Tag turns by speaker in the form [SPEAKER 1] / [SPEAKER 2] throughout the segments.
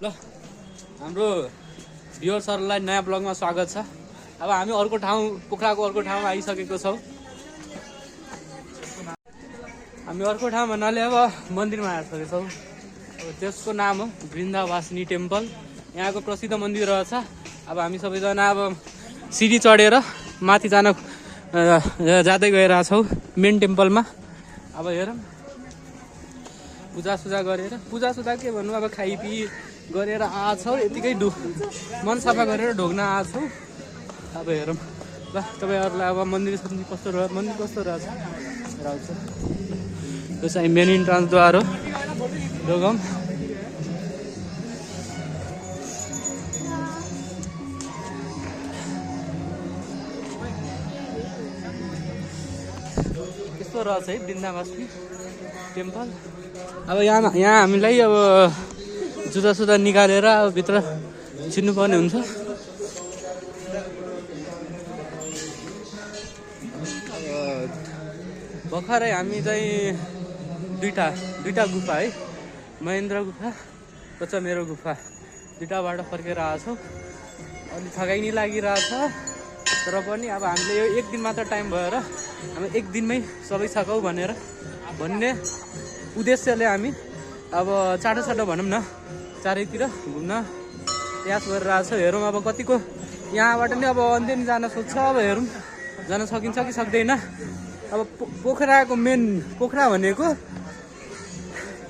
[SPEAKER 1] ल हाम्रो भ्युअर्सहरुलाई नयाँ ब्लगमा स्वागत छ। अब हामी अर्को ठाउँ पोखराको अर्को ठाउँमा आइसकेको छौं। हामी अर्को ठाउँ भन्नाले अब मन्दिरमा आइसकेको छौं। अब त्यसको नाम हो वृन्दावासिनी टेम्पल। यहाँको प्रसिद्ध मन्दिर रहेछ। अब हामी सबैजना अब सिडी चढेर माथि जान जादै गइरहेका छौं मेन टेम्पलमा। अब हेरौँ पूजा गरेर पूजा के भन्नु, अब खाइपी गरेर आछौ, यतिकै मन सफा गरेर ढोग्न आछौ। अब हेरौँ ल तपाईहरुलाई अब मन्दिर कस्तो रहेछ यो चाहिँ मेन इन्ट्रान्सद्वार हो। ढोगौँ यस्तो रहेछ है वृन्दावासिनी टेम्पल। अब यहाँ हामीलाई अब जुत्ता निकालेर अब भित्र छिर्नुपर्ने हुन्छ। भर्खरै हामी चाहिँ दुईटा गुफा है, महेन्द्र गुफा र मेरो गुफा दुईटाबाट फर्केर आछौँ। अलि थकाइ नि लागिरहेछ, तर पनि अब हामीले यो एक दिन मात्र टाइम भएर हामी एक दिनमै सबै सकाउ भन्ने उद्देश्यले हामी अब चाटो भनौँ न चारैतिर घुम्न प्रयास गरिरहेछ। हेरौँ अब कतिको यहाँबाट नि अब अन्त्यमा जान सोध्छ। अब हेरौँ जान सकिन्छ कि सक्दैन। अब पोखराको मेन पोखरा भनेको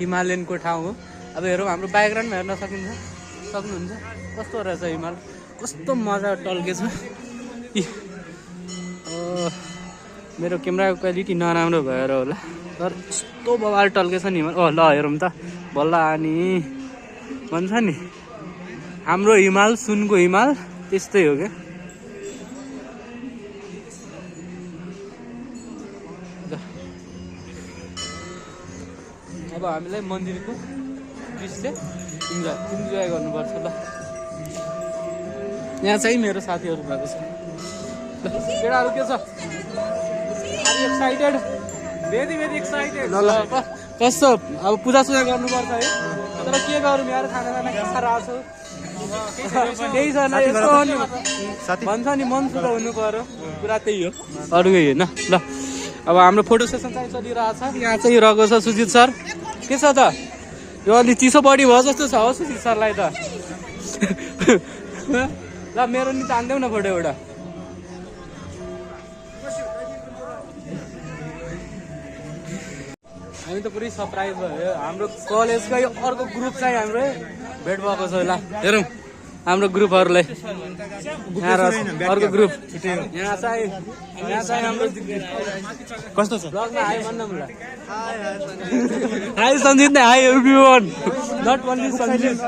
[SPEAKER 1] हिमालयनको ठाउँ हो। अब हेरौँ हाम्रो ब्याकग्राउन्डमा हेर्न सक्नुहुन्छ कस्तो रहेछ हिमाल, कस्तो मजा टल्केछ। मेरो क्यामेराको क्वालिटी नराम्रो भएर होला, तर यस्तो बवाल टल्केछ नि हिमाल। ल हेरौँ त बल्ल अनि भन्छ नि हाम्रो हिमाल सुनको हिमाल त्यस्तै हो क्या। अब हामीलाई मन्दिरको दृश्य इन्जोय गर्नुपर्छ। ल यहाँ चाहिँ मेरो साथीहरू भएको छ। ल केटाहरू के छ, एक्साइटेड? Very excited. ल कस्तो अब पूजा गर्नुपर्छ है, तर के गरौँ यार, खाना खाइरहेको छु। त्यही छैन यस्तो भन्छ नि मन सुध हुनु पर्यो, कुरा त्यही हो, अरू केही होइन। ल अब हाम्रो फोटो सेसन चाहिँ चलिरहेछ। यहाँ चाहिँ रहेको छ सुजित सर। के छ त यो अलि चिसो बढी भयो जस्तो छ हो सुजित सरलाई त। ल मेरो नि तान्देऊ न फोटो एउटा। हामी त पुरै सरप्राइज भयो। हाम्रो कलेजकै अर्को ग्रुप चाहिँ हाम्रो भेट भएको छ। ल हेरौँ हाम्रो ग्रुपहरूलाई। यहाँ अर्को ग्रुप यहाँ चाहिँ हाम्रो कस्तो छ ब्लगमा हाई भन्नु ल। हाई सञ्जित नै, high everyone, not only Sanjit.